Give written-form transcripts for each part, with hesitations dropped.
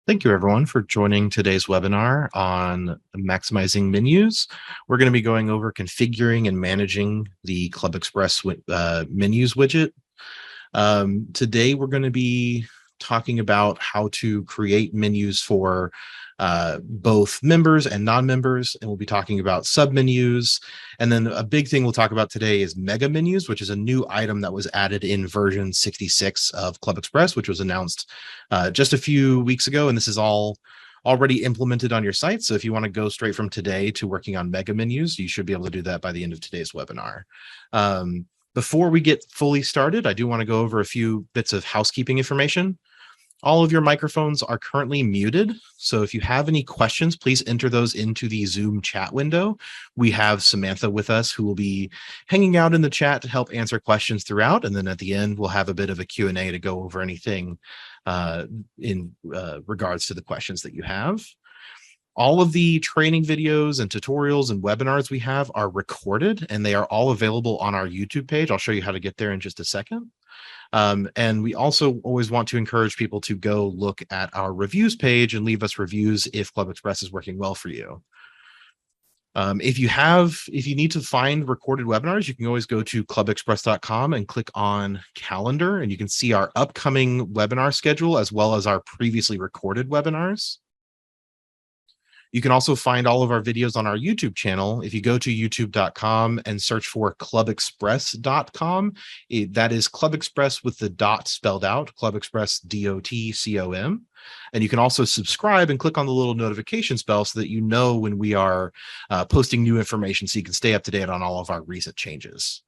Thank you, everyone, for joining today's webinar on maximizing menus. We're going to be going over configuring and managing the ClubExpress menus widget. Today, we're going to be talking about how to create menus for both members and non-members, and we'll be talking about submenus. And then a big thing we'll talk about today is mega menus, which is a new item that was added in version 66 of ClubExpress, which was announced just a few weeks ago. And this is all already implemented on your site. So if you want to go straight from today to working on mega menus, you should be able to do that by the end of today's webinar. Before we get fully started, I do want to go over a few bits of housekeeping information. All of your microphones are currently muted. So if you have any questions, please enter those into the Zoom chat window. We have Samantha with us who will be hanging out in the chat to help answer questions throughout. And then at the end, we'll have a bit of a Q&A to go over anything in regards to the questions that you have. All of the training videos and tutorials and webinars we have are recorded, and they are all available on our YouTube page. I'll show you how to get there in just a second. And we also always want to encourage people to go look at our reviews page and leave us reviews if ClubExpress is working well for you. If you need to find recorded webinars, you can always go to clubexpress.com and click on calendar, and you can see our upcoming webinar schedule as well as our previously recorded webinars. You can also find all of our videos on our YouTube channel. If you go to youtube.com and search for clubexpress.com, that is ClubExpress with the dot spelled out, ClubExpress DOTCOM. And you can also subscribe and click on the little notification bell so that you know when we are posting new information so you can stay up to date on all of our recent changes.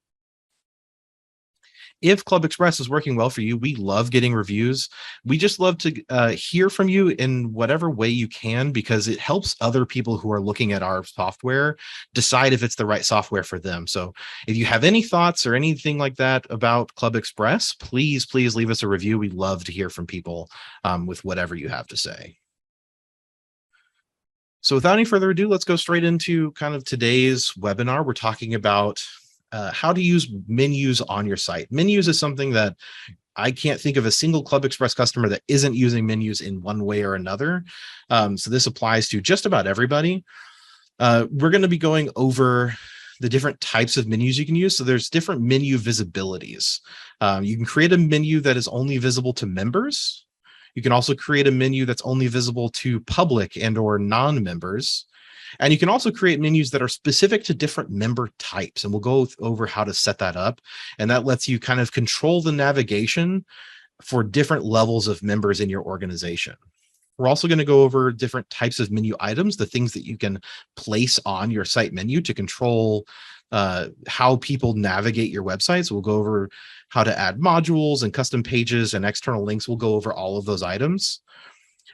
If ClubExpress is working well for you, we love getting reviews. We just love to hear from you in whatever way you can, because it helps other people who are looking at our software decide if it's the right software for them. So if you have any thoughts or anything like that about ClubExpress, please leave us a review. We love to hear from people with whatever you have to say. So without any further ado, let's go straight into kind of today's webinar. We're talking about how to use menus on your site. Menus is something that I can't think of a single ClubExpress customer that isn't using menus in one way or another. So this applies to just about everybody. We're going to be going over the different types of menus you can use. So there's different menu visibilities. You can create a menu that is only visible to members. You can also create a menu that's only visible to public and or non-members. And you can also create menus that are specific to different member types. And we'll go over how to set that up. And that lets you kind of control the navigation for different levels of members in your organization. We're also going to go over different types of menu items, the things that you can place on your site menu to control how people navigate your website. So we'll go over how to add modules and custom pages and external links. We'll go over all of those items.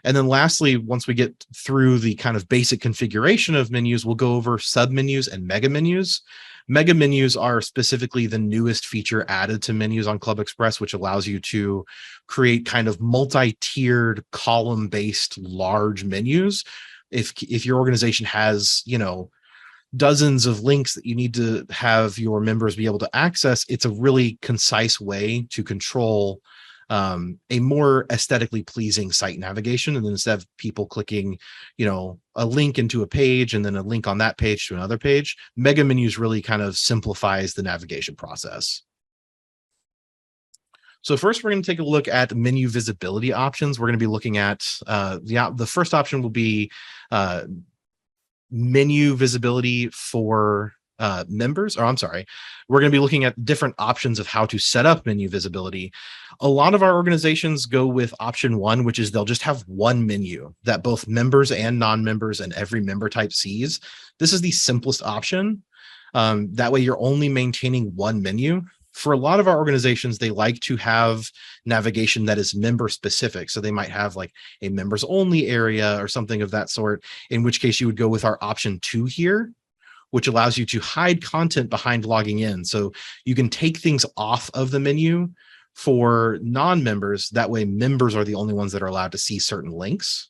And then lastly, once we get through the kind of basic configuration of menus, we'll go over submenus and mega menus. Mega menus are specifically the newest feature added to menus on ClubExpress, which allows you to create kind of multi-tiered column-based large menus. If your organization has, dozens of links that you need to have your members be able to access, it's a really concise way to control a more aesthetically pleasing site navigation. And then instead of people clicking, a link into a page and then a link on that page to another page, mega menus really kind of simplifies the navigation process. So first, we're going to take a look at menu visibility options. We're going to be looking at the first option will be menu visibility for members, or I'm sorry, we're going to be looking at different options of how to set up menu visibility. A lot of our organizations go with option one, which is they'll just have one menu that both members and non-members and every member type sees. This is the simplest option. That way you're only maintaining one menu. For a lot of our organizations, they like to have navigation that is member specific. So they might have like a members only area or something of that sort, in which case you would go with our option two here, which allows you to hide content behind logging in. So you can take things off of the menu for non-members. That way members are the only ones that are allowed to see certain links.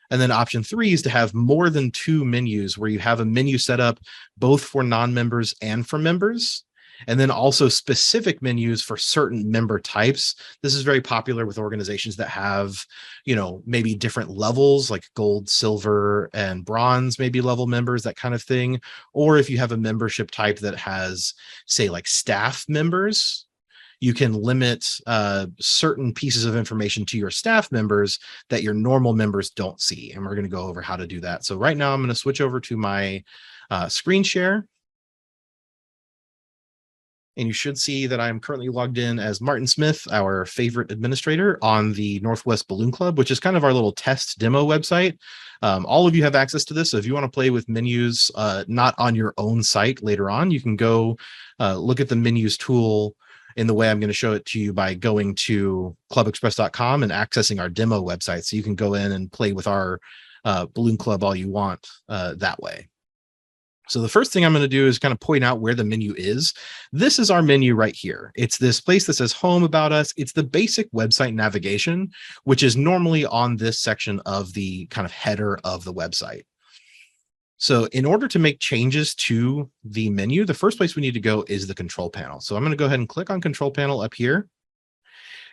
And then option three is to have more than two menus, where you have a menu set up both for non-members and for members. and then also specific menus for certain member types. This is very popular with organizations that have, maybe different levels like gold, silver, and bronze, maybe level members, that kind of thing. Or if you have a membership type that has, say, like staff members, you can limit certain pieces of information to your staff members that your normal members don't see. And we're going to go over how to do that. So right now I'm going to switch over to my screen share. And you should see that I'm currently logged in as Martin Smith, our favorite administrator on the Northwest Balloon Club, which is kind of our little test demo website. All of you have access to this. So if you want to play with menus, not on your own site later on, you can go look at the menus tool in the way I'm going to show it to you by going to clubexpress.com and accessing our demo website. So you can go in and play with our Balloon Club all you want that way. So the first thing I'm going to do is kind of point out where the menu is. This is our menu right here. It's this place that says Home, About Us. It's the basic website navigation, which is normally on this section of the kind of header of the website. So in order to make changes to the menu, the first place we need to go is the control panel. So I'm going to go ahead and click on control panel up here,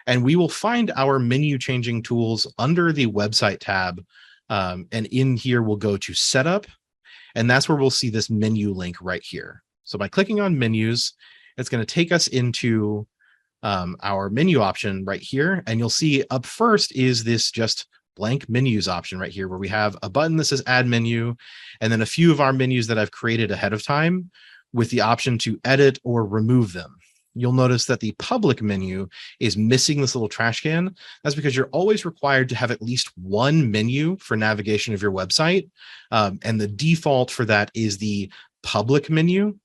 and we will find our menu changing tools under the website tab. And in here, we'll go to setup. And that's where we'll see this menu link right here. So by clicking on menus, it's going to take us into our menu option right here. And you'll see up first is this just blank menus option right here, where we have a button that says add menu, and then a few of our menus that I've created ahead of time with the option to edit or remove them. You'll notice that the public menu is missing this little trash can. That's because you're always required to have at least one menu for navigation of your website. And the default for that is the public menu.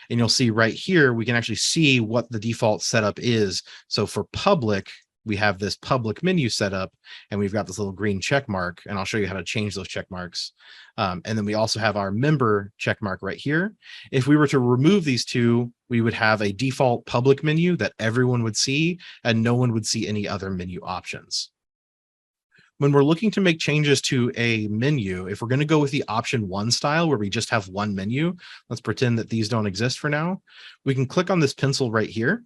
And you'll see right here, we can actually see what the default setup is. So for public, we have this public menu set up, and we've got this little green check mark, and I'll show you how to change those check marks. And then we also have our member check mark right here. If we were to remove these two, we would have a default public menu that everyone would see, and no one would see any other menu options. When we're looking to make changes to a menu, if we're going to go with the option 1 style where we just have one menu, let's pretend that these don't exist for now. We can click on this pencil right here,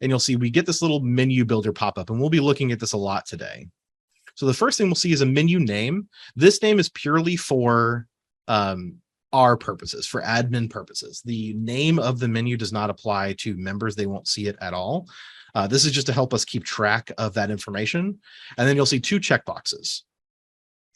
and you'll see we get this little menu builder pop up, and we'll be looking at this a lot today. So the first thing we'll see is a menu name. This name is purely for our purposes, for admin purposes. The name of the menu does not apply to members. They won't see it at all. This is just to help us keep track of that information. And then you'll see 2 checkboxes.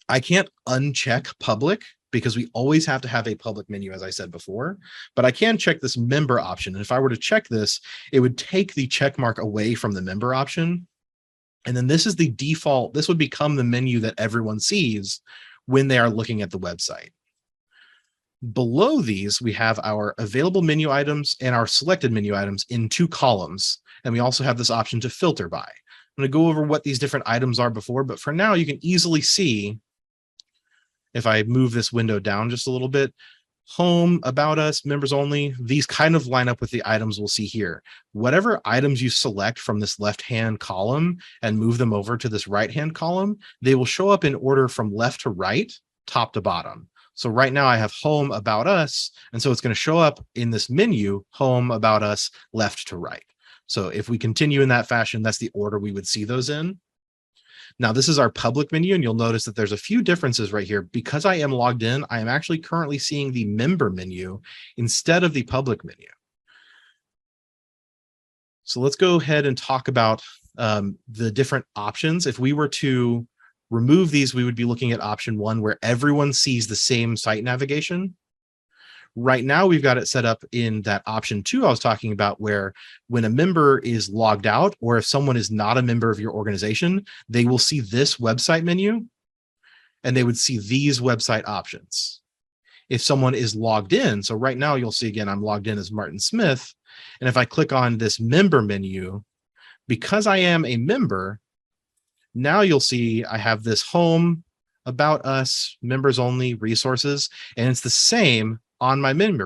I can't uncheck public because we always have to have a public menu, as I said before, but I can check this member option. And if I were to check this, it would take the check mark away from the member option. And then this is the default. This would become the menu that everyone sees when they are looking at the website. Below these, we have our available menu items and our selected menu items in 2 columns. And we also have this option to filter by. I'm going to go over what these different items are before, but for now, you can easily see, if I move this window down just a little bit, Home, About Us, Members Only, these kind of line up with the items we'll see here. Whatever items you select from this left-hand column and move them over to this right-hand column, they will show up in order from left to right, top to bottom. So right now I have Home, About Us, and so it's going to show up in this menu, Home, About Us, left to right. So if we continue in that fashion, that's the order we would see those in. Now, this is our public menu, and you'll notice that there's a few differences right here. Because I am logged in, I am actually currently seeing the member menu instead of the public menu. So let's go ahead and talk about the different options. If we were to remove these, we would be looking at option 1, where everyone sees the same site navigation. Right now, we've got it set up in that option 2 I was talking about, where when a member is logged out, or if someone is not a member of your organization, they will see this website menu and they would see these website options. If someone is logged in, so right now you'll see again, I'm logged in as Martin Smith. And if I click on this member menu, because I am a member, now you'll see I have this Home, About Us, Members Only, Resources, and it's the same on my menu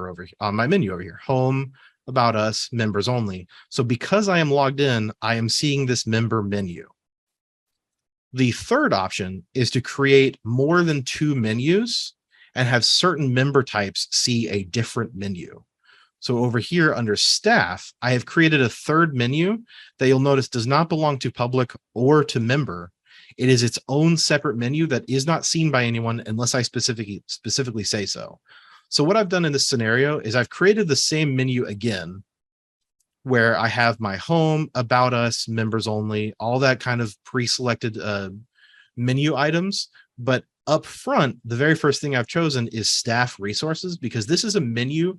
over here, Home, About Us, Members Only. So because I am logged in, I am seeing this member menu. The third option is to create more than 2 menus and have certain member types see a different menu. So over here under staff, I have created a third menu that you'll notice does not belong to public or to member. It is its own separate menu that is not seen by anyone unless I specifically say so. So what I've done in this scenario is I've created the same menu again, where I have my home, about us, members only, all that kind of pre-selected menu items. But up front, the very first thing I've chosen is staff resources, because this is a menu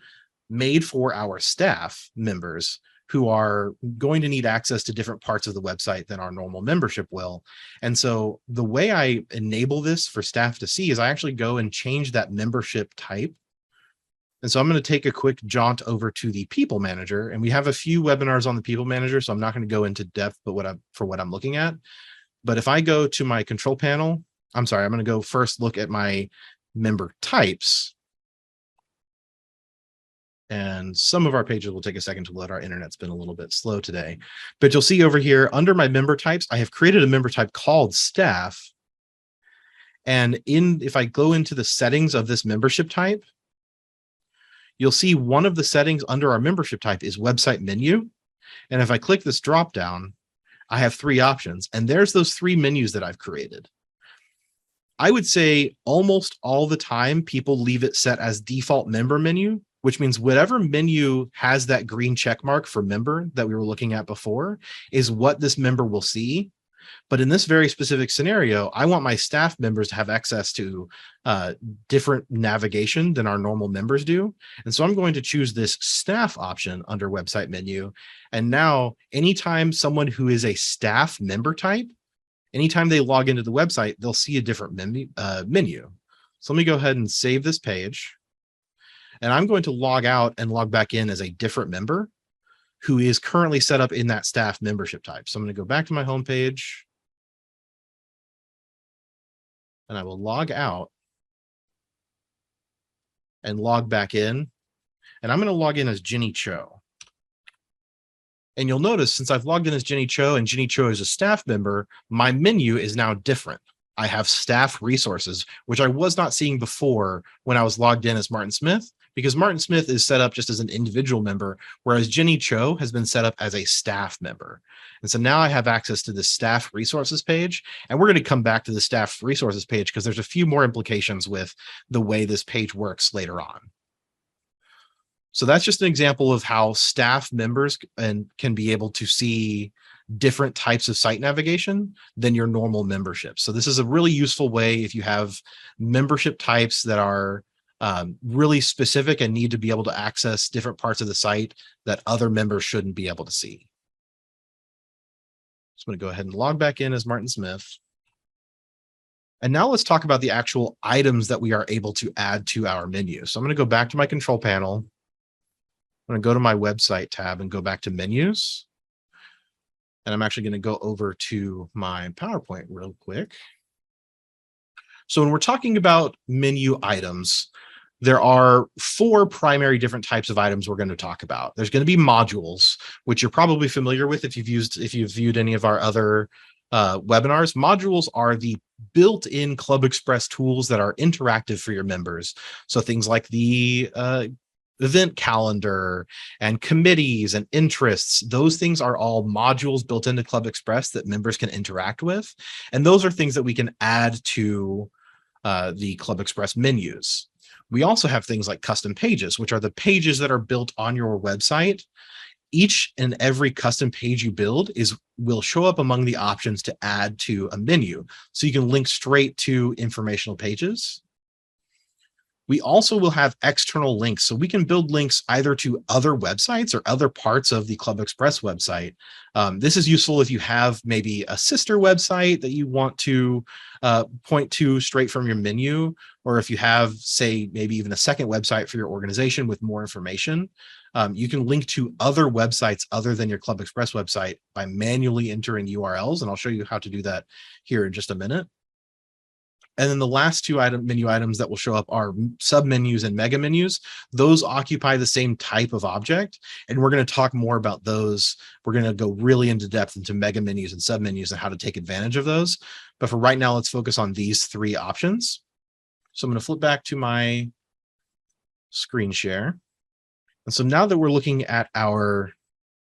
made for our staff members who are going to need access to different parts of the website than our normal membership will. And so the way I enable this for staff to see is I actually go and change that membership type. And so I'm going to take a quick jaunt over to the People Manager, and we have a few webinars on the People Manager, so I'm not going to go into depth, but what I'm looking at. But if I go to my control panel, I'm going to go first look at my member types. And some of our pages will take a second to load. Our internet's been a little bit slow today. But you'll see over here under my member types, I have created a member type called staff. And if I go into the settings of this membership type, you'll see one of the settings under our membership type is website menu. And if I click this drop down, I have 3 options, and there's those 3 menus that I've created. I would say almost all the time people leave it set as default member menu, which means whatever menu has that green check mark for member that we were looking at before is what this member will see. But in this very specific scenario, I want my staff members to have access to different navigation than our normal members do. And so I'm going to choose this staff option under website menu. And now anytime someone who is a staff member type, anytime they log into the website, they'll see a different menu. So let me go ahead and save this page. And I'm going to log out and log back in as a different member who is currently set up in that staff membership type. So I'm going to go back to my home page, and I will log out and log back in. And I'm going to log in as Jenny Cho. And you'll notice since I've logged in as Jenny Cho and Jenny Cho is a staff member, my menu is now different. I have staff resources, which I was not seeing before when I was logged in as Martin Smith, because Martin Smith is set up just as an individual member, whereas Jenny Cho has been set up as a staff member. And so now I have access to the staff resources page, and we're going to come back to the staff resources page because there's a few more implications with the way this page works later on. So that's just an example of how staff members can be able to see different types of site navigation than your normal membership. So this is a really useful way if you have membership types that are really specific and need to be able to access different parts of the site that other members shouldn't be able to see. So I'm going to go ahead and log back in as Martin Smith. And now let's talk about the actual items that we are able to add to our menu. So I'm going to go back to my control panel. I'm going to go to my website tab and go back to menus. And I'm actually going to go over to my PowerPoint real quick. So when we're talking about menu items, there are 4 primary different types of items we're going to talk about. There's going to be modules, which you're probably familiar with if you've viewed any of our other webinars. Modules are the built-in ClubExpress tools that are interactive for your members. So things like the event calendar and committees and interests, those things are all modules built into ClubExpress that members can interact with. And those are things that we can add to the ClubExpress menus. We also have things like custom pages, which are the pages that are built on your website. Each and every custom page you build will show up among the options to add to a menu. So you can link straight to informational pages. We also will have external links. So we can build links either to other websites or other parts of the ClubExpress website. This is useful if you have maybe a sister website that you want to point to straight from your menu, or if you have, say, maybe even a second website for your organization with more information. You can link to other websites other than your ClubExpress website by manually entering URLs, and I'll show you how to do that here in just a minute. And then the last 2 menu items that will show up are submenus and mega menus. Those occupy the same type of object, and we're going to talk more about those. We're going to go really into depth into mega menus and submenus and how to take advantage of those. But for right now, let's focus on these 3 options. So I'm going to flip back to my screen share. And so now that we're looking at our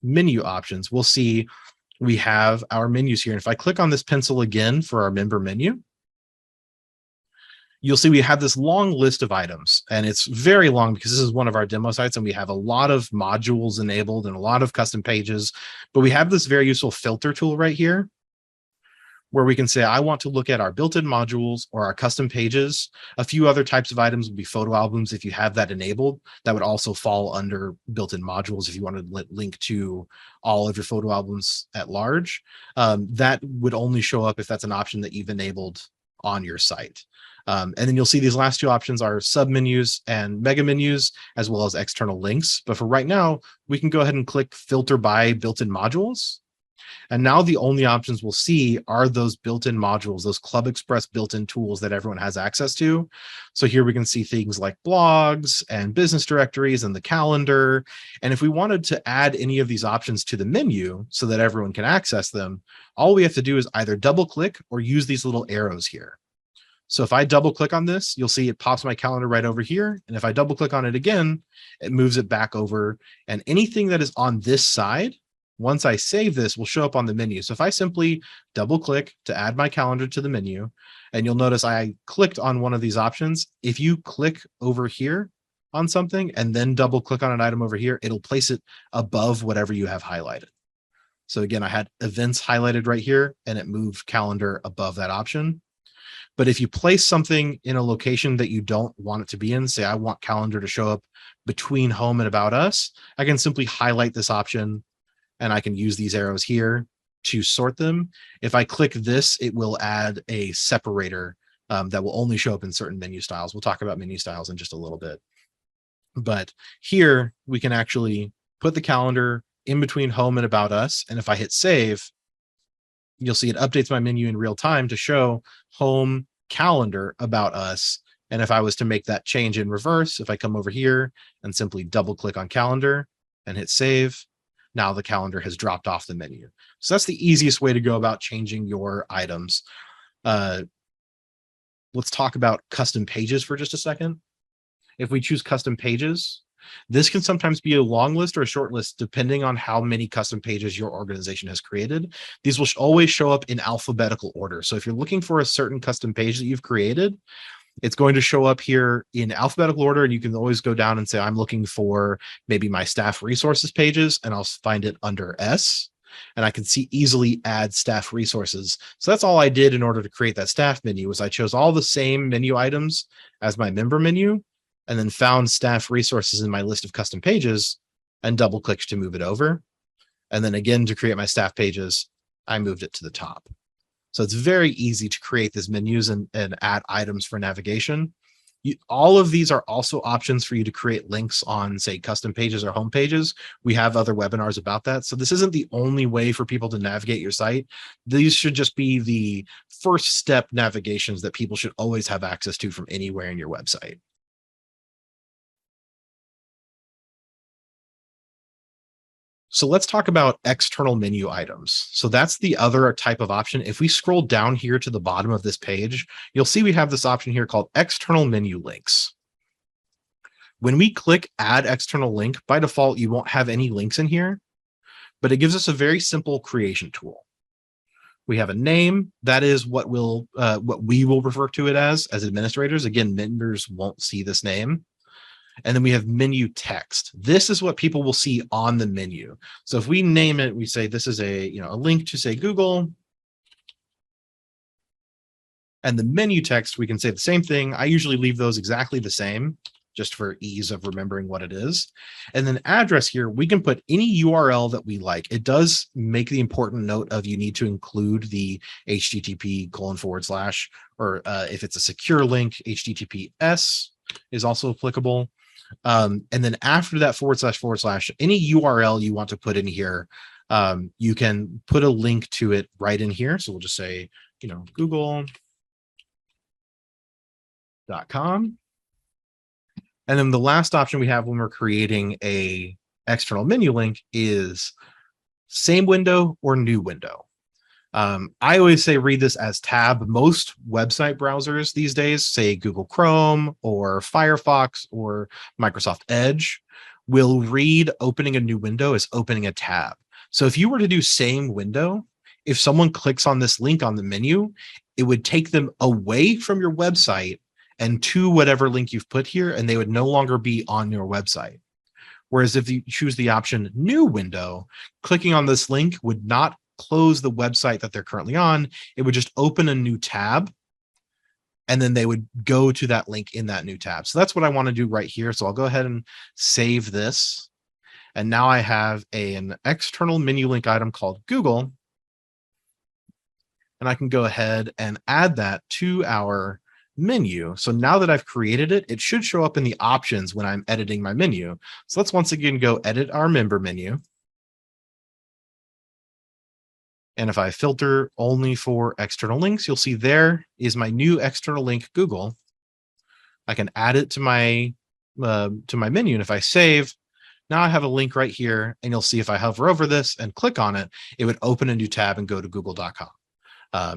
menu options, we'll see we have our menus here. And if I click on this pencil again for our member menu, you'll see we have this long list of items, and it's very long because this is one of our demo sites and we have a lot of modules enabled and a lot of custom pages, but we have this very useful filter tool right here where we can say, I want to look at our built-in modules or our custom pages. A few other types of items would be photo albums. If you have that enabled, that would also fall under built-in modules. If you want to link to all of your photo albums at large, that would only show up if that's an option that you've enabled on your site. And then you'll see these last two options are sub menus and mega menus, as well as external links. But for right now, we can go ahead and click filter by built-in modules. And now the only options we'll see are those built-in modules, those ClubExpress built-in tools that everyone has access to. So here we can see things like blogs and business directories and the calendar. And if we wanted to add any of these options to the menu so that everyone can access them, all we have to do is either double click or use these little arrows here. So if I double click on this, you'll see it pops my calendar right over here. And if I double click on it again, it moves it back over. And anything that is on this side, once I save this, will show up on the menu. So if I simply double click to add my calendar to the menu, and you'll notice I clicked on one of these options. If you click over here on something and then double click on an item over here, it'll place it above whatever you have highlighted. So again, I had events highlighted right here and it moved calendar above that option. But if you place something in a location that you don't want it to be in, say I want calendar to show up between home and about us, I can simply highlight this option and I can use these arrows here to sort them. If I click this, it will add a separator that will only show up in certain menu styles. We'll talk about menu styles in just a little bit. But here we can actually put the calendar in between home and about us. And if I hit save, you'll see it updates my menu in real time to show home, calendar, about us. And if I was to make that change in reverse, if I come over here and simply double click on calendar and hit save, now the calendar has dropped off the menu. So that's the easiest way to go about changing your items. Let's talk about custom pages for just a second. If we choose custom pages, this can sometimes be a long list or a short list, depending on how many custom pages your organization has created. These will always show up in alphabetical order. So if you're looking for a certain custom page that you've created, it's going to show up here in alphabetical order, and you can always go down and say, I'm looking for maybe my staff resources pages, and I'll find it under S, and I can see easily add staff resources. So that's all I did in order to create that staff menu, was I chose all the same menu items as my member menu, and then found staff resources in my list of custom pages and double clicked to move it over. And then again, to create my staff pages, I moved it to the top. So it's very easy to create these menus and add items for navigation. All of these are also options for you to create links on, say, custom pages or home pages. We have other webinars about that. So this isn't the only way for people to navigate your site. These should just be the first step navigations that people should always have access to from anywhere in your website. So let's talk about external menu items. So that's the other type of option. If we scroll down here to the bottom of this page, you'll see we have this option here called external menu links. When we click add external link, by default, you won't have any links in here, but it gives us a very simple creation tool. We have a name. That is what we will refer to it as administrators. Again, members won't see this name. And then we have menu text. This is what people will see on the menu. So if we name it, we say this is a link to, say, Google. And the menu text, we can say the same thing. I usually leave those exactly the same, just for ease of remembering what it is. And then address here, we can put any URL that we like. It does make the important note of you need to include the http:// or if it's a secure link, HTTPS is also applicable. And then after that // any URL you want to put in here, you can put a link to it right in here. So we'll just say, google.com. And then the last option we have when we're creating a external menu link is same window or new window. I always say read this as tab. Most website browsers these days say Google Chrome or Firefox or Microsoft Edge. will read opening a new window as opening a tab. So if you were to do same window, if someone clicks on this link on the menu, it would take them away from your website and to whatever link you've put here, and they would no longer be on your website. Whereas if you choose the option new window, clicking on this link would not close the website that they're currently on. It would just open a new tab, and then they would go to that link in that new tab. So that's what I want to do right here. So I'll go ahead and save this. And now I have an external menu link item called Google. And I can go ahead and add that to our menu. So now that I've created it, it should show up in the options when I'm editing my menu. So let's once again go edit our member menu. And if I filter only for external links, you'll see there is my new external link, Google. I can add it to my menu. And if I save, now I have a link right here, and you'll see if I hover over this and click on it, it would open a new tab and go to google.com.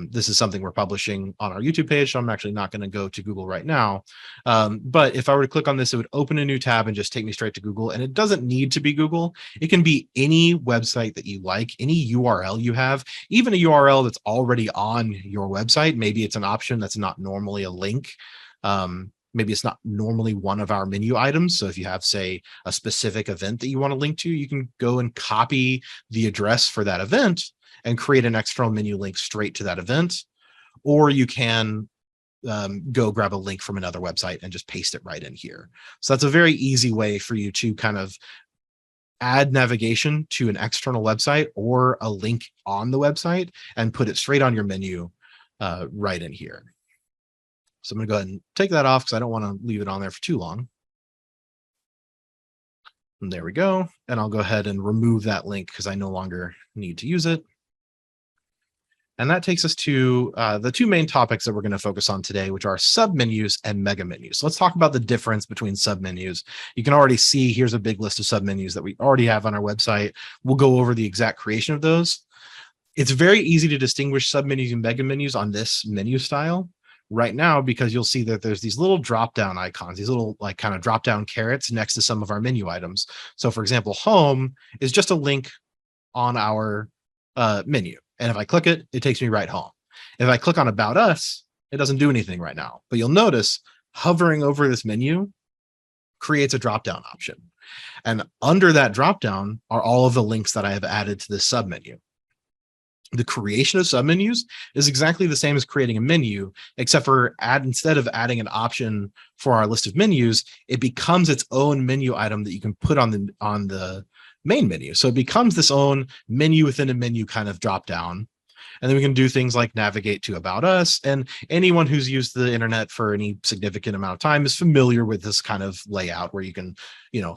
This is something we're publishing on our YouTube page, so I'm actually not going to go to Google right now. But if I were to click on this, it would open a new tab and just take me straight to Google. And it doesn't need to be Google. It can be any website that you like, any URL you have, even a URL that's already on your website. Maybe it's an option that's not normally a link. Maybe it's not normally one of our menu items. So if you have, say, a specific event that you want to link to, you can go and copy the address for that event and create an external menu link straight to that event. Or you can go grab a link from another website and just paste it right in here. So that's a very easy way for you to kind of add navigation to an external website or a link on the website and put it straight on your menu right in here. So I'm going to go ahead and take that off because I don't want to leave it on there for too long. And there we go. And I'll go ahead and remove that link because I no longer need to use it. And that takes us to the two main topics that we're going to focus on today, which are submenus and mega menus. So let's talk about the difference between submenus. You can already see here's a big list of submenus that we already have on our website. We'll go over the exact creation of those. It's very easy to distinguish submenus and mega menus on this menu style right now, because you'll see that there's these little drop-down icons, these little like kind of drop-down carrots next to some of our menu items. So for example, home is just a link on our menu. And if I click it, it takes me right home. If I click on About Us, it doesn't do anything right now. But you'll notice hovering over this menu creates a drop-down option. And under that drop-down are all of the links that I have added to this submenu. The creation of submenus is exactly the same as creating a menu, except for instead of adding an option for our list of menus, it becomes its own menu item that you can put on the main menu. So it becomes this own menu within a menu kind of drop down. And then we can do things like navigate to About Us. And anyone who's used the internet for any significant amount of time is familiar with this kind of layout where you can,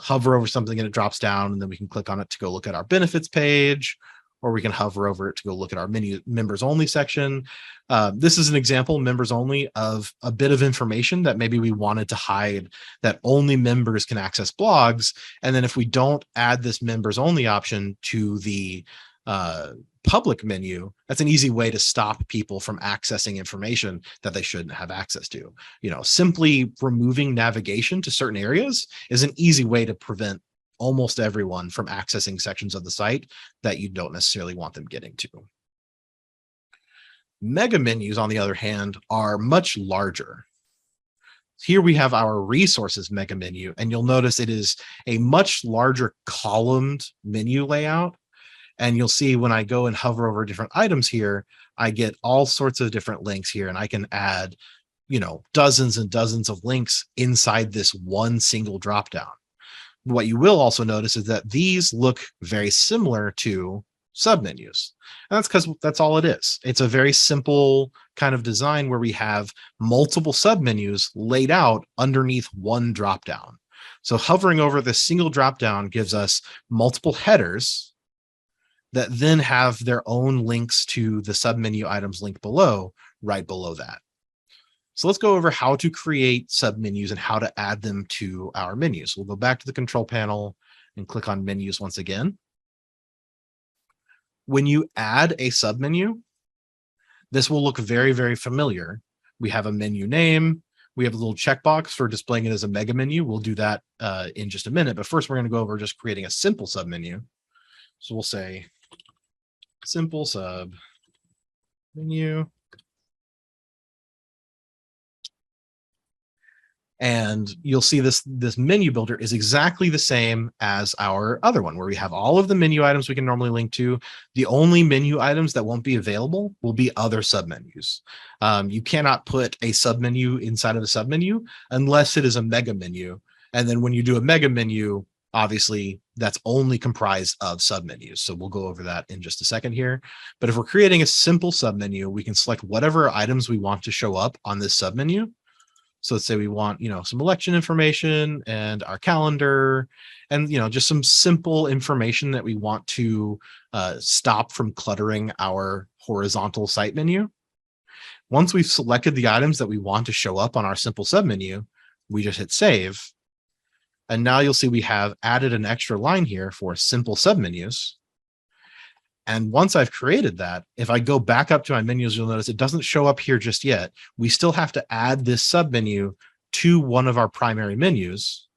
hover over something and it drops down, and then we can click on it to go look at our benefits page, or we can hover over it to go look at our menu members only section. This is an example, members only, of a bit of information that maybe we wanted to hide, that only members can access blogs. And then if we don't add this members only option to the public menu, that's an easy way to stop people from accessing information that they shouldn't have access to. Simply removing navigation to certain areas is an easy way to prevent almost everyone from accessing sections of the site that you don't necessarily want them getting to. Mega menus, on the other hand, are much larger. Here we have our resources mega menu, and you'll notice it is a much larger columned menu layout. And you'll see when I go and hover over different items here, I get all sorts of different links here, and I can add, dozens and dozens of links inside this one single dropdown. What you will also notice is that these look very similar to submenus. And that's because that's all it is. It's a very simple kind of design where we have multiple submenus laid out underneath one dropdown. So hovering over this single dropdown gives us multiple headers that then have their own links to the submenu items linked below, right below that. So let's go over how to create submenus and how to add them to our menus. We'll go back to the control panel and click on menus once again. When you add a submenu, this will look very, very familiar. We have a menu name, We have a little checkbox for displaying it as a mega menu. We'll do that in just a minute. But first, we're going to go over just creating a simple submenu. So we'll say simple sub menu. And you'll see this menu builder is exactly the same as our other one, where we have all of the menu items we can normally link to. The only menu items that won't be available will be other submenus. You cannot put a submenu inside of a submenu unless it is a mega menu. And then when you do a mega menu, obviously that's only comprised of submenus. So we'll go over that in just a second here. But if we're creating a simple submenu, we can select whatever items we want to show up on this submenu. So let's say we want, some election information and our calendar and, just some simple information that we want to stop from cluttering our horizontal site menu. Once we've selected the items that we want to show up on our simple submenu, we just hit save. And now you'll see we have added an extra line here for simple submenus. And once I've created that, if I go back up to my menus, you'll notice it doesn't show up here just yet. We still have to add this submenu to one of our primary menus.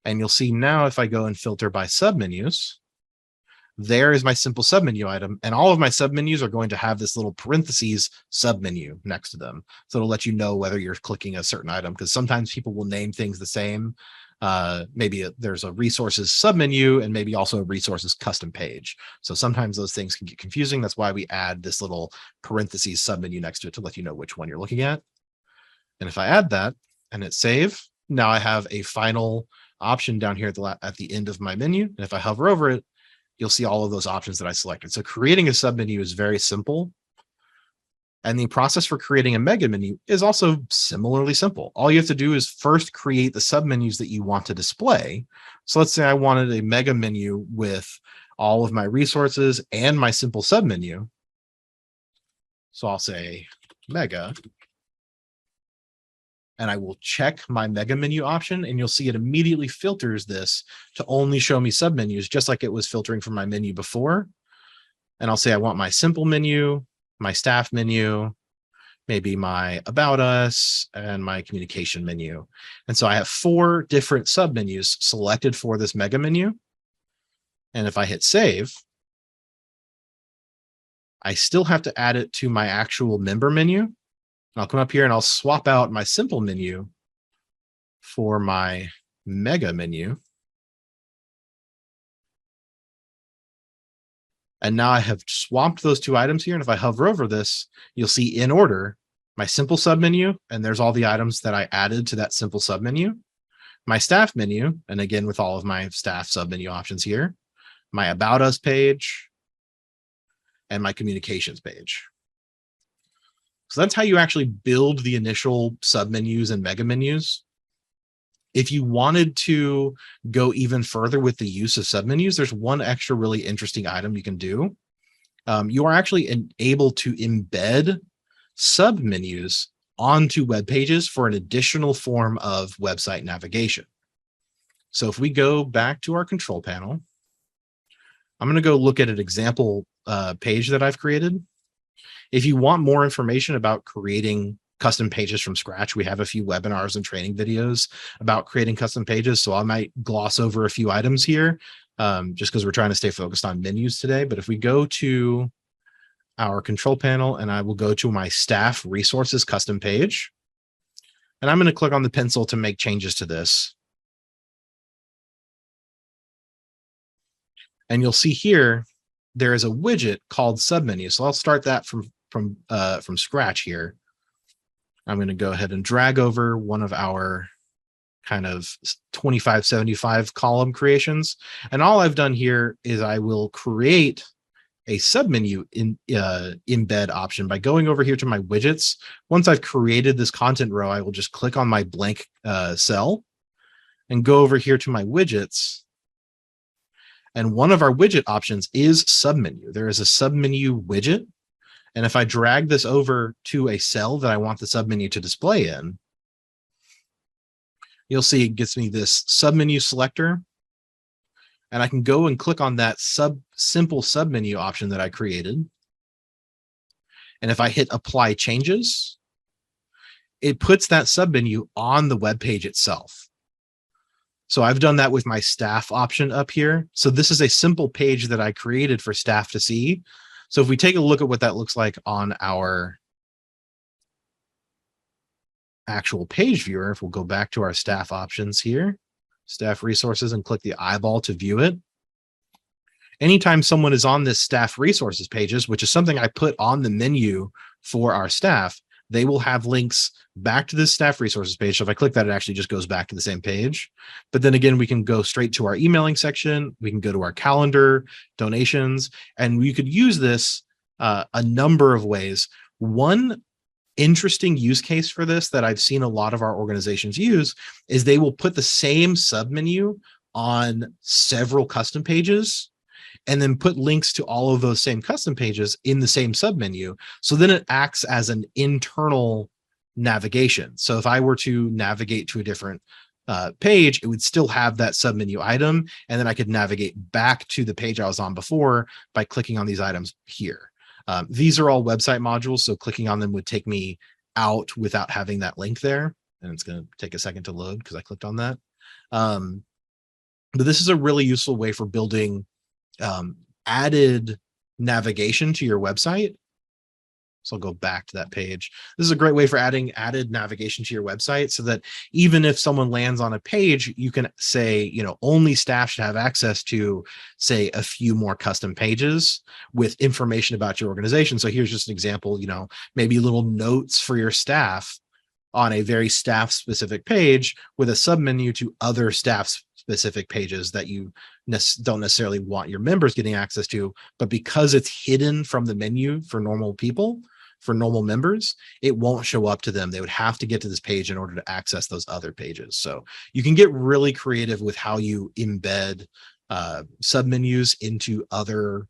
And you'll see now if I go and filter by submenus, there is my simple submenu item. And all of my submenus are going to have this little parentheses submenu next to them. So it'll let you know whether you're clicking a certain item, because sometimes people will name things the same. Maybe there's a resources submenu and maybe also a resources custom page. So sometimes those things can get confusing. That's why we add this little parentheses submenu next to it to let you know which one you're looking at. And if I add that and hit save, now I have a final option down here at the end of my menu. And if I hover over it, you'll see all of those options that I selected. So creating a submenu is very simple. And the process for creating a mega menu is also similarly simple. All you have to do is first create the submenus that you want to display. So let's say I wanted a mega menu with all of my resources and my simple submenu. So I'll say mega, and I will check my mega menu option, and you'll see it immediately filters this to only show me submenus, just like it was filtering from my menu before. And I'll say I want my simple menu, my staff menu, maybe my about us, and my communication menu. And so I have 4 different submenus selected for this mega menu. And if I hit save, I still have to add it to my actual member menu. And I'll come up here and I'll swap out my simple menu for my mega menu. And now I have swapped those 2 items here. And if I hover over this, you'll see in order my simple submenu, and there's all the items that I added to that simple submenu, my staff menu, and again, with all of my staff submenu options here, my about us page, and my communications page. So that's how you actually build the initial submenus and mega menus. If you wanted to go even further with the use of submenus, there's one extra really interesting item you can do. You are actually able to embed submenus onto web pages for an additional form of website navigation. So if we go back to our control panel, I'm going to go look at an example page that I've created. If you want more information about creating custom pages from scratch, we have a few webinars and training videos about creating custom pages. So I might gloss over a few items here just because we're trying to stay focused on menus today. But if we go to our control panel, and I will go to my staff resources custom page, and I'm going to click on the pencil to make changes to this. And you'll see here, there is a widget called submenu. So I'll start that from scratch here. I'm going to go ahead and drag over one of our kind of 2575 column creations. And all I've done here is I will create a submenu embed option by going over here to my widgets. Once I've created this content row, I will just click on my blank cell and go over here to my widgets. And one of our widget options is submenu. There is a submenu widget. And if I drag this over to a cell that I want the submenu to display in, you'll see it gets me this submenu selector. And I can go and click on that simple submenu option that I created. And if I hit apply changes, it puts that submenu on the web page itself. So I've done that with my staff option up here. So this is a simple page that I created for staff to see. So if we take a look at what that looks like on our actual page viewer, if we'll go back to our staff options here, staff resources, and click the eyeball to view it. Anytime someone is on this staff resources pages, which is something I put on the menu for our staff, they will have links back to this staff resources page. So if I click that, it actually just goes back to the same page. But then again, we can go straight to our emailing section. We can go to our calendar, donations, and we could use this a number of ways. One interesting use case for this that I've seen a lot of our organizations use is they will put the same submenu on several custom pages and then put links to all of those same custom pages in the same submenu. So then it acts as an internal navigation. So if I were to navigate to a different page, it would still have that submenu item. And then I could navigate back to the page I was on before by clicking on these items here. These are all website modules, so clicking on them would take me out without having that link there. And it's going to take a second to load because I clicked on that. But this is a really useful way for building added navigation to your website. So I'll go back to that page. This is a great way for adding added navigation to your website so that even if someone lands on a page, you can say, you know, only staff should have access to, say, a few more custom pages with information about your organization. So here's just an example, you know, maybe little notes for your staff on a very staff specific page with a submenu to other staff specific pages that you don't necessarily want your members getting access to, but because it's hidden from the menu for normal people, for normal members, it won't show up to them. They would have to get to this page in order to access those other pages. So you can get really creative with how you embed submenus into other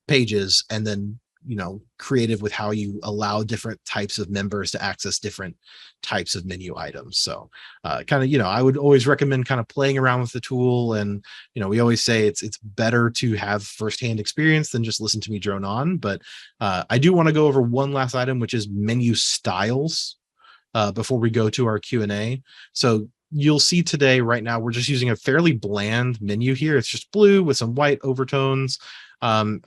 pages, and then, you know, creative with how you allow different types of members to access different types of menu items. So kind of, you know, I would always recommend kind of playing around with the tool. And, you know, we always say it's better to have firsthand experience than just listen to me drone on. But I do want to go over one last item, which is menu styles before we go to our Q&A. So you'll see today, right now, we're just using a fairly bland menu here. It's just blue with some white overtones,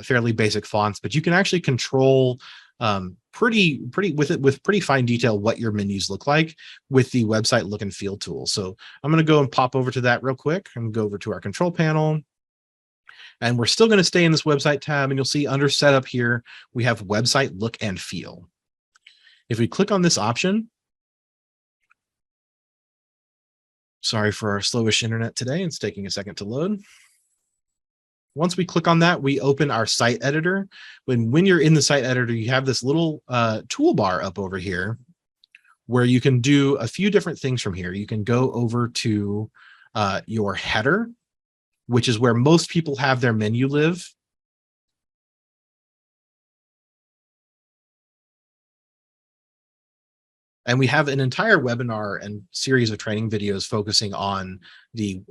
fairly basic fonts, but you can actually control with pretty fine detail what your menus look like with the website look and feel tool. So I'm going to go and pop over to that real quick. I'm going to go over to our control panel, and we're still going to stay in this website tab, and you'll see under setup here, we have website look and feel. If we click on this option, sorry for our slowish internet today, it's taking a second to load. Once we click on that, we open our site editor. When you're in the site editor, you have this little toolbar up over here where you can do a few different things from here. You can go over to your header, which is where most people have their menu live. And we have an entire webinar and series of training videos focusing on the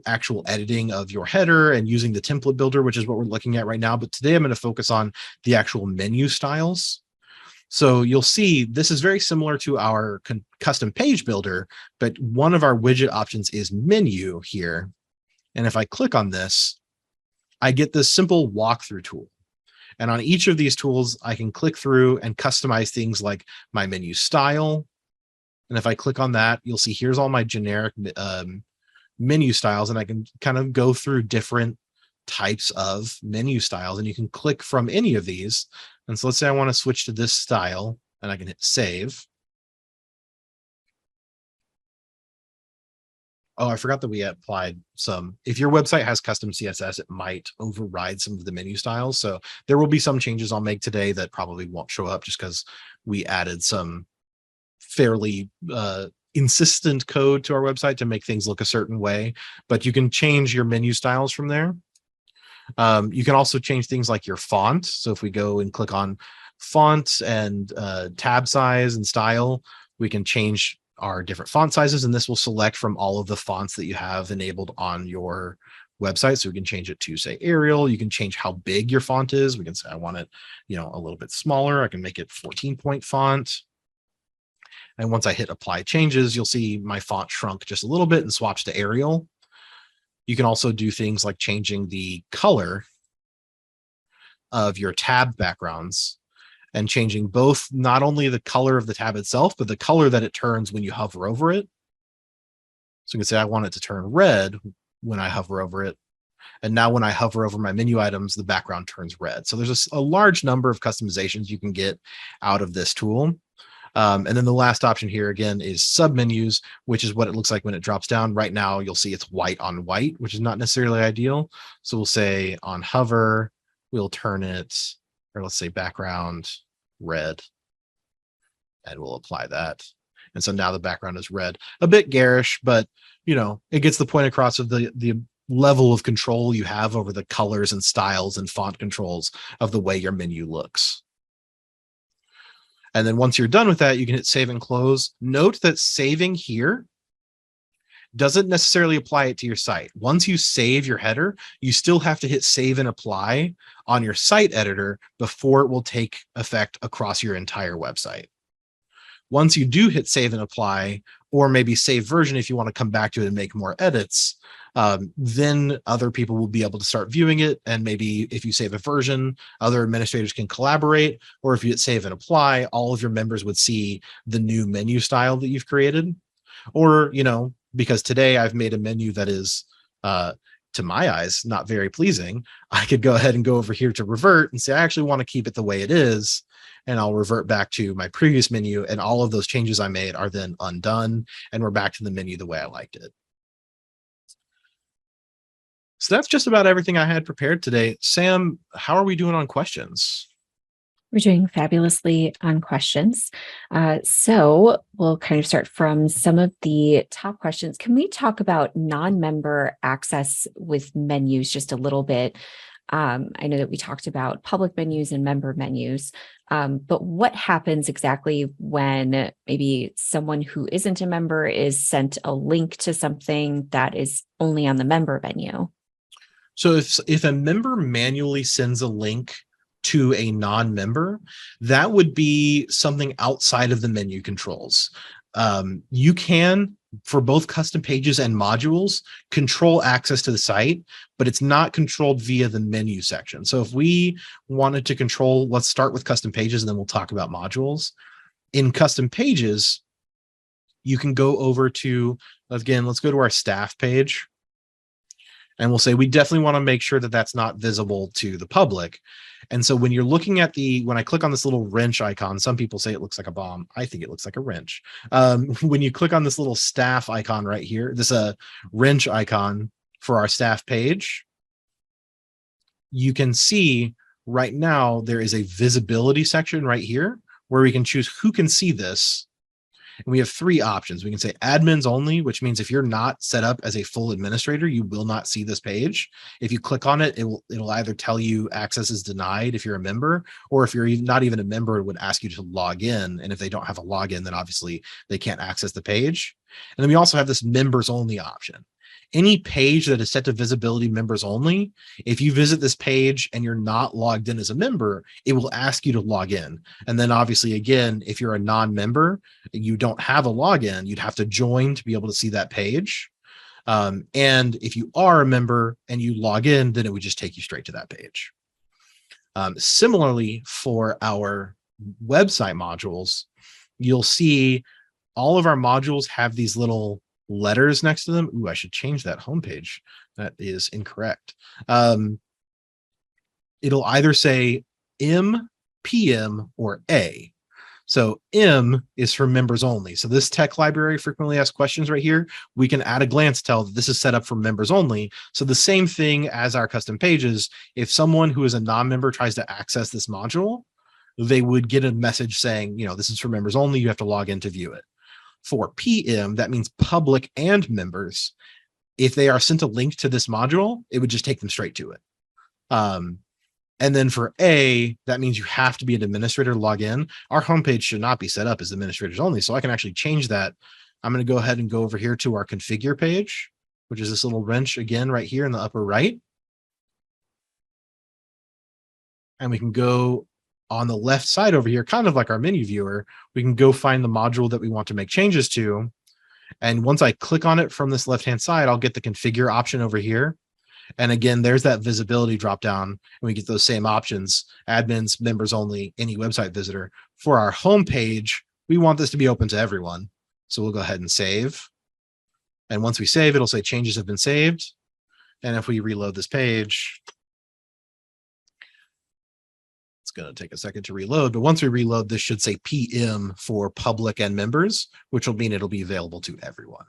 actual editing of your header and using the template builder, which is what we're looking at right now. But today I'm going to focus on the actual menu styles. So you'll see this is very similar to our custom page builder, but one of our widget options is menu here. And if I click on this, I get this simple walkthrough tool. And on each of these tools, I can click through and customize things like my menu style. And if I click on that, you'll see here's all my generic menu styles, and I can kind of go through different types of menu styles, and you can click from any of these. And so let's say I want to switch to this style, and I can hit save. Oh, I forgot that we applied some. If your website has custom CSS, it might override some of the menu styles. So there will be some changes I'll make today that probably won't show up just because we added some fairly insistent code to our website to make things look a certain way. But you can change your menu styles from there. You can also change things like your font. So if we go and click on font and tab size and style, we can change our different font sizes, and this will select from all of the fonts that you have enabled on your website. So we can change it to, say, Arial. You can change how big your font is. We can say I want it, you know, a little bit smaller. I can make it 14-point font. And once I hit apply changes, you'll see my font shrunk just a little bit and swaps to Arial. You can also do things like changing the color of your tab backgrounds and changing both not only the color of the tab itself, but the color that it turns when you hover over it. So you can say, I want it to turn red when I hover over it. And now when I hover over my menu items, the background turns red. So there's a large number of customizations you can get out of this tool. And then the last option here again is submenus, which is what it looks like when it drops down. Right now, you'll see it's white on white, which is not necessarily ideal. So we'll say on hover, we'll turn it, or let's say background red, and we'll apply that. And so now the background is red, a bit garish, but it gets the point across of the level of control you have over the colors and styles and font controls of the way your menu looks. And then once you're done with that, you can hit save and close. Note that saving here doesn't necessarily apply it to your site. Once you save your header, you still have to hit save and apply on your site editor before it will take effect across your entire website. Once you do hit save and apply, or maybe save version if you want to come back to it and make more edits, then other people will be able to start viewing it. And maybe if you save a version, other administrators can collaborate, or if you hit save and apply, all of your members would see the new menu style that you've created. Or, because today I've made a menu that is, to my eyes, not very pleasing, I could go ahead and go over here to revert and say, I actually want to keep it the way it is. And I'll revert back to my previous menu, and all of those changes I made are then undone, and we're back to the menu the way I liked it. So that's just about everything I had prepared today. Sam, how are we doing on questions? We're doing fabulously on questions. So we'll kind of start from some of the top questions. Can we talk about non-member access with menus just a little bit? I know that we talked about public menus and member menus, but what happens exactly when maybe someone who isn't a member is sent a link to something that is only on the member menu? So if a member manually sends a link to a non-member, that would be something outside of the menu controls. You can, for both custom pages and modules, control access to the site, but it's not controlled via the menu section. So if we wanted to control, let's start with custom pages and then we'll talk about modules. In custom pages, you can go over to, again, let's go to our staff page. And we'll say, we definitely want to make sure that that's not visible to the public. And so when you're looking at when I click on this little wrench icon, some people say it looks like a bomb. I think it looks like a wrench. When you click on this little staff icon right here, this wrench icon for our staff page, you can see right now there is a visibility section right here where we can choose who can see this. And we have three options. We can say admins only, which means if you're not set up as a full administrator, you will not see this page. If you click on it, it'll either tell you access is denied if you're a member, or if you're not even a member, it would ask you to log in. And if they don't have a login, then obviously they can't access the page. And then we also have this members only option. Any page that is set to visibility members only, if you visit this page and you're not logged in as a member, it will ask you to log in. And then obviously, again, if you're a non-member, you don't have a login, you'd have to join to be able to see that page. And if you are a member and you log in, then it would just take you straight to that page. Similarly, for our website modules, you'll see all of our modules have these little letters next to them. Ooh, I should change that homepage. That is incorrect. It'll either say M, PM, or A. So M is for members only. So this tech library frequently asked questions right here, we can at a glance tell that this is set up for members only. So the same thing as our custom pages, if someone who is a non-member tries to access this module, they would get a message saying, this is for members only, you have to log in to view it. For PM, that means public and members. If they are sent a link to this module, it would just take them straight to it. And then for A, that means you have to be an administrator to log in. Our homepage should not be set up as administrators only, so I can actually change that. I'm going to go ahead and go over here to our configure page, which is this little wrench again right here in the upper right. And we can go on the left side over here, kind of like our menu viewer, we can go find the module that we want to make changes to. And once I click on it from this left-hand side, I'll get the configure option over here. And again, there's that visibility drop down, and we get those same options: admins, members only, any website visitor. For our home page, we want this to be open to everyone. So we'll go ahead and save. And once we save, it'll say changes have been saved. And if we reload this page, it's going to take a second to reload. But once we reload, this should say PM for public and members, which will mean it'll be available to everyone.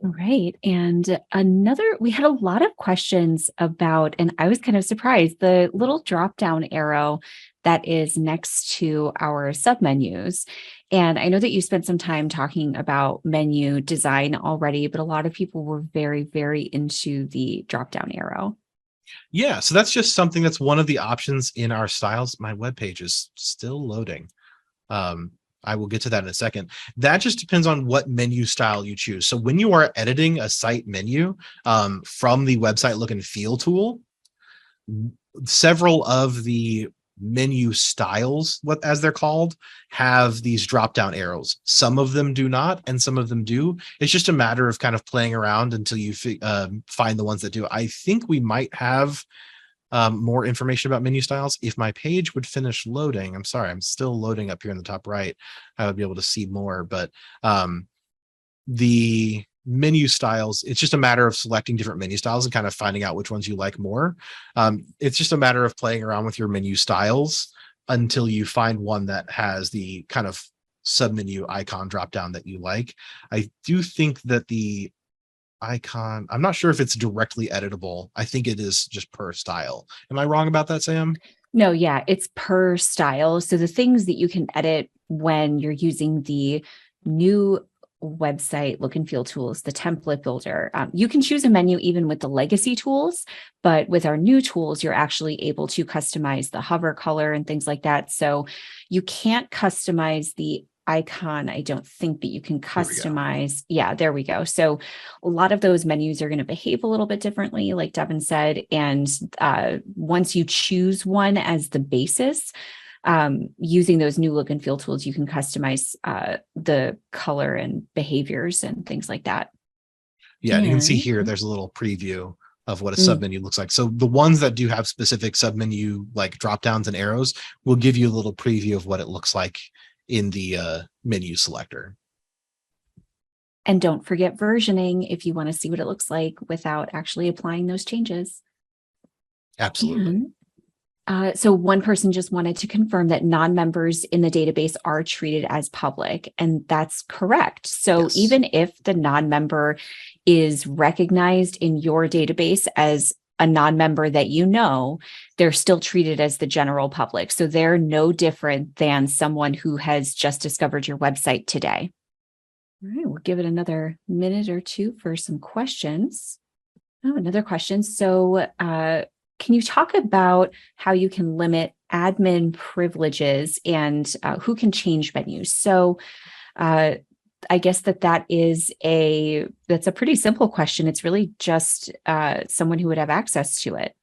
Right. And we had a lot of questions about, and I was kind of surprised, the little drop down arrow that is next to our submenus. And I know that you spent some time talking about menu design already, but a lot of people were very, very into the drop down arrow. Yeah, so that's just something that's one of the options in our styles. My webpage is still loading. I will get to that in a second. That just depends on what menu style you choose. So when you are editing a site menu from the website look and feel tool, several of the menu styles, as they're called, have these drop down arrows. Some of them do not, and some of them do. It's just a matter of kind of playing around until you find the ones that do. I think we might have more information about menu styles. If my page would finish loading, I'm sorry, I'm still loading up here in the top right, I would be able to see more. But the menu styles, it's just a matter of selecting different menu styles and kind of finding out which ones you like more. It's just a matter of playing around with your menu styles until you find one that has the kind of submenu icon drop down that you like. I do think that the icon, I'm not sure if it's directly editable. I think it is just per style. Am I wrong about that, Sam? No, yeah, it's per style. So the things that you can edit when you're using the new website look and feel tools, the template builder, you can choose a menu even with the legacy tools, but with our new tools, you're actually able to customize the hover color and things like that. So you can't customize the icon. I don't think, but you can customize. Yeah, there we go. So a lot of those menus are going to behave a little bit differently, like Devin said. And once you choose one as the basis, using those new look and feel tools, you can customize the color and behaviors and things like that. Yeah, and you can see here, there's a little preview of what a submenu looks like. So the ones that do have specific submenu like drop downs and arrows will give you a little preview of what it looks like in the menu selector. And don't forget versioning if you want to see what it looks like without actually applying those changes. Absolutely. So one person just wanted to confirm that non-members in the database are treated as public, and that's correct. So yes, even if the non-member is recognized in your database as a non-member that you know, they're still treated as the general public. So they're no different than someone who has just discovered your website today. All right, we'll give it another minute or two for some questions. Oh, another question. So can you talk about how you can limit admin privileges and who can change menus? So I guess that's a pretty simple question. It's really just someone who would have access to it.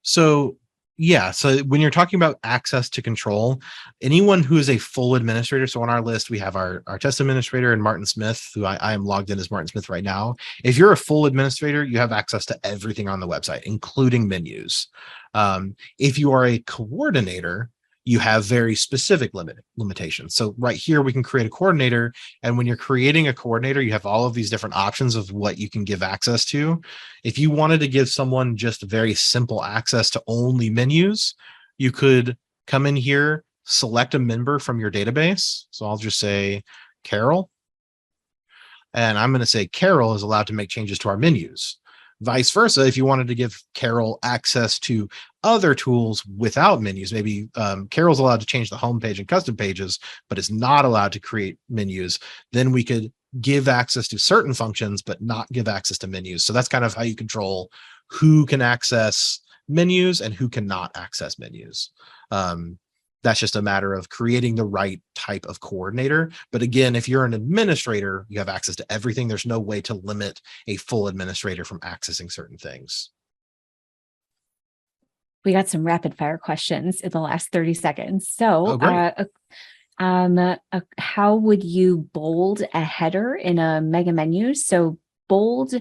So yeah, so when you're talking about access to control, anyone who is a full administrator, so on our list, we have our test administrator and Martin Smith, who I am logged in as Martin Smith right now. If you're a full administrator, you have access to everything on the website, including menus. If you are a coordinator, you have very specific limitations. So right here, we can create a coordinator. And when you're creating a coordinator, you have all of these different options of what you can give access to. If you wanted to give someone just very simple access to only menus, you could come in here, select a member from your database. So I'll just say Carol. And I'm going to say Carol is allowed to make changes to our menus. Vice versa, if you wanted to give Carol access to other tools without menus, maybe Carol's allowed to change the homepage and custom pages, but is not allowed to create menus, then we could give access to certain functions, but not give access to menus. So that's kind of how you control who can access menus and who cannot access menus. That's just a matter of creating the right type of coordinator. But again, if you're an administrator, you have access to everything. There's no way to limit a full administrator from accessing certain things. We got some rapid fire questions in the last 30 seconds. So, Oh, great. how would you bold a header in a mega menu? So bold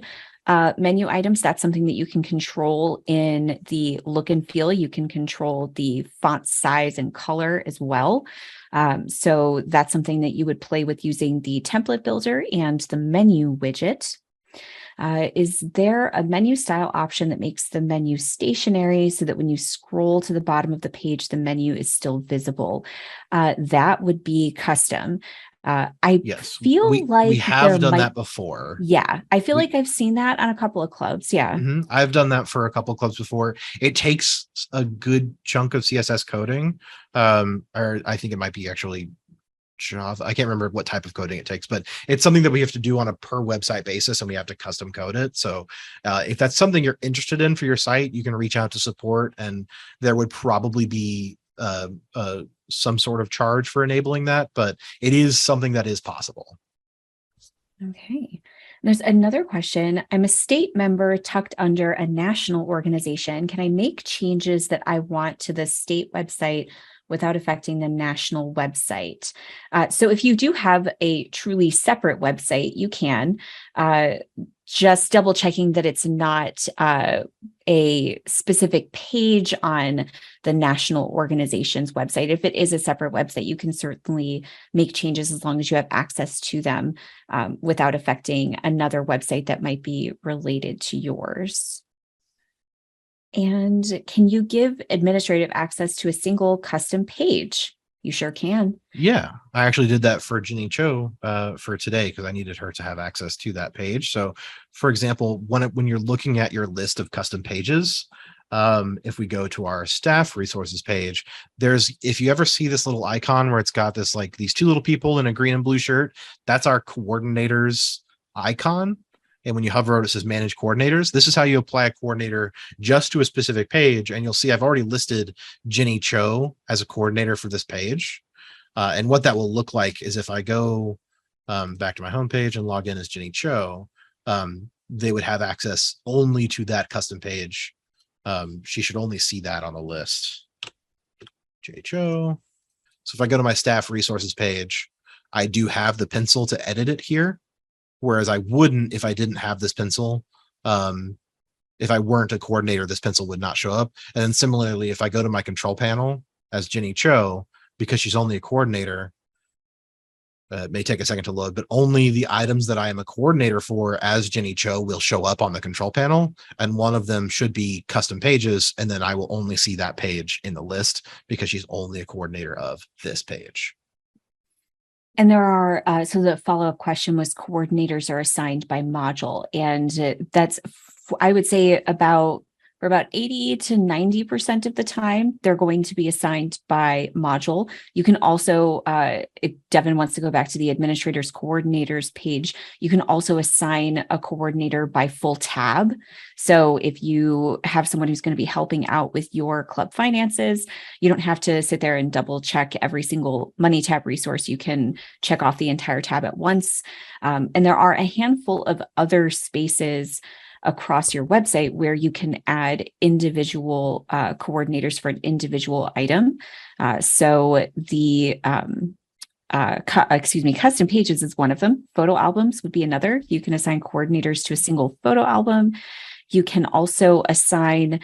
menu items, that's something that you can control in the look and feel. You can control the font size and color as well. So that's something that you would play with using the template builder and the menu widget. Is there a menu style option that makes the menu stationary so that when you scroll to the bottom of the page, the menu is still visible? That would be custom. Yes, feel we like have done that before. Yeah, I feel like I've seen that on a couple of clubs. Yeah. I've done that for a couple of clubs before. It takes a good chunk of CSS coding, or I think it might be actually Java. I can't remember what type of coding it takes, but it's something that we have to do on a per website basis, and we have to custom code it. So if that's something you're interested in for your site, you can reach out to support, and there would probably be some sort of charge for enabling that, but it is something that is possible. Okay. There's another question. I'm a state member tucked under a national organization. Can I make changes that I want to the state website without affecting the national website? So if you do have a truly separate website, you can. Just double checking that it's not a specific page on the national organization's website. If it is a separate website, you can certainly make changes as long as you have access to them without affecting another website that might be related to yours. And can you give administrative access to a single custom page? You sure can. Yeah, I actually did that for Jenny Cho for today because I needed her to have access to that page. So, for example, when you're looking at your list of custom pages, if we go to our staff resources page, if you ever see this little icon where it's got this like these two little people in a green and blue shirt, that's our coordinators icon. And when you hover over, it says manage coordinators. This is how you apply a coordinator just to a specific page. And you'll see I've already listed Jenny Cho as a coordinator for this page. And what that will look like is if I go back to my homepage and log in as Jenny Cho, they would have access only to that custom page. She should only see that on the list. Jenny Cho. So if I go to my staff resources page, I do have the pencil to edit it here. Whereas I wouldn't if I didn't have this pencil. If I weren't a coordinator, this pencil would not show up. And then similarly, if I go to my control panel as Jenny Cho, because she's only a coordinator, it may take a second to load, but only the items that I am a coordinator for as Jenny Cho will show up on the control panel. And one of them should be custom pages. And then I will only see that page in the list because she's only a coordinator of this page. And there are, so the follow-up question was coordinators are assigned by module. And that's, I would say for about 80 to 90% of the time, they're going to be assigned by module. You can also, if Devin wants to go back to the administrators coordinators page, you can also assign a coordinator by full tab. So if you have someone who's going to be helping out with your club finances, you don't have to sit there and double check every single money tab resource. You can check off the entire tab at once. And there are a handful of other spaces across your website where you can add individual coordinators for an individual item. So the custom pages is one of them. Photo albums would be another. You can assign coordinators to a single photo album. You can also assign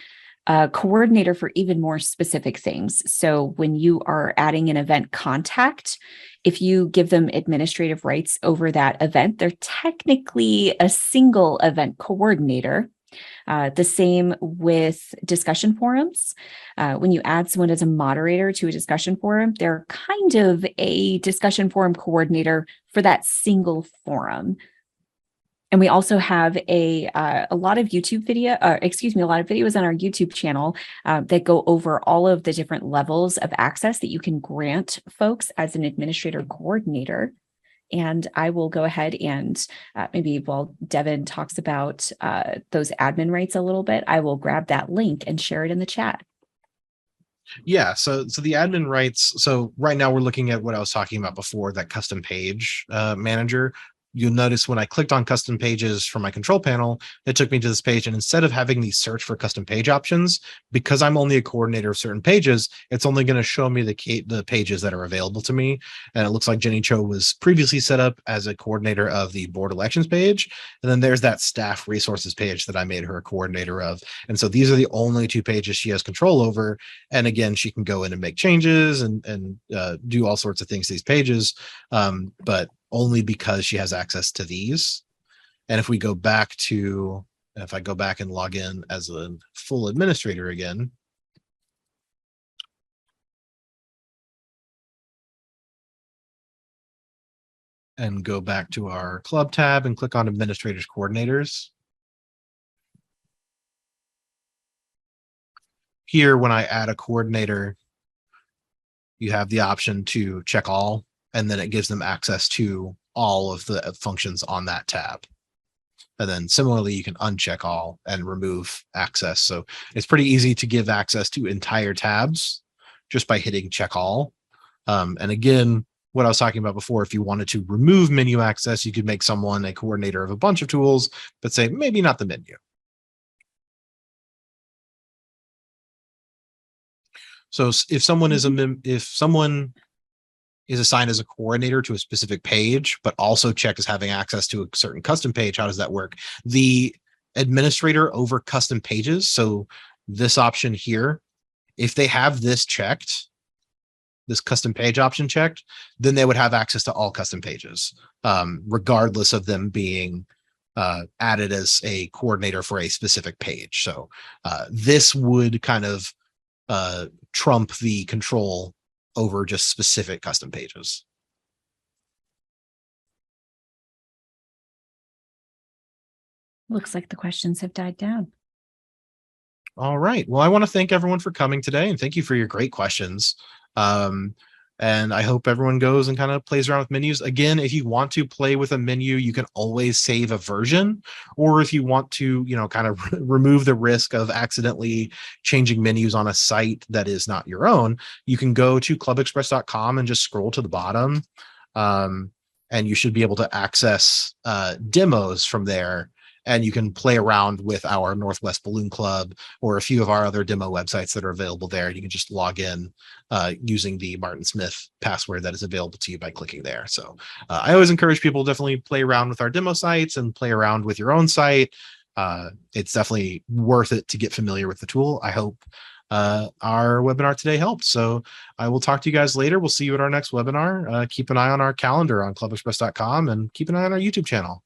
a coordinator for even more specific things. So when you are adding an event contact, if you give them administrative rights over that event, they're technically a single event coordinator. The same with discussion forums. When you add someone as a moderator to a discussion forum, they're kind of a discussion forum coordinator for that single forum. And we also have a lot of YouTube a lot of videos on our YouTube channel that go over all of the different levels of access that you can grant folks as an administrator coordinator. And I will go ahead and maybe while Devin talks about those admin rights a little bit, I will grab that link and share it in the chat. Yeah, so the admin rights. So right now we're looking at what I was talking about before, that custom page manager. You'll notice when I clicked on custom pages from my control panel, it took me to this page. And instead of having the search for custom page options, because I'm only a coordinator of certain pages, it's only going to show me the pages that are available to me. And it looks like Jenny Cho was previously set up as a coordinator of the board elections page. And then there's that staff resources page that I made her a coordinator of. And so these are the only two pages she has control over. And again, she can go in and make changes and do all sorts of things to these pages, but only because she has access to these. And if we go back to, if I go back and log in as a full administrator again, and go back to our club tab and click on administrators coordinators. Here, when I add a coordinator, you have the option to check all, and then it gives them access to all of the functions on that tab. And then similarly, you can uncheck all and remove access. So it's pretty easy to give access to entire tabs just by hitting check all. And again, what I was talking about before, if you wanted to remove menu access, you could make someone a coordinator of a bunch of tools, but say maybe not the menu. So if someone is if someone is assigned as a coordinator to a specific page, but also check as having access to a certain custom page, how does that work? The administrator over custom pages. So this option here, if they have this checked, this custom page option checked, then they would have access to all custom pages, regardless of them being added as a coordinator for a specific page. So this would kind of trump the control over just specific custom pages. Looks like the questions have died down. All right. Well, I want to thank everyone for coming today and thank you for your great questions. And I hope everyone goes and kind of plays around with menus. Again, if you want to play with a menu, you can always save a version. Or if you want to, kind of remove the risk of accidentally changing menus on a site that is not your own, you can go to clubexpress.com and just scroll to the bottom. And you should be able to access demos from there. And you can play around with our Northwest Balloon Club or a few of our other demo websites that are available there. You can just log in using the Martin Smith password that is available to you by clicking there. So I always encourage people to definitely play around with our demo sites and play around with your own site. It's definitely worth it to get familiar with the tool. I hope our webinar today helped. So I will talk to you guys later. We'll see you at our next webinar. Keep an eye on our calendar on clubexpress.com and keep an eye on our YouTube channel.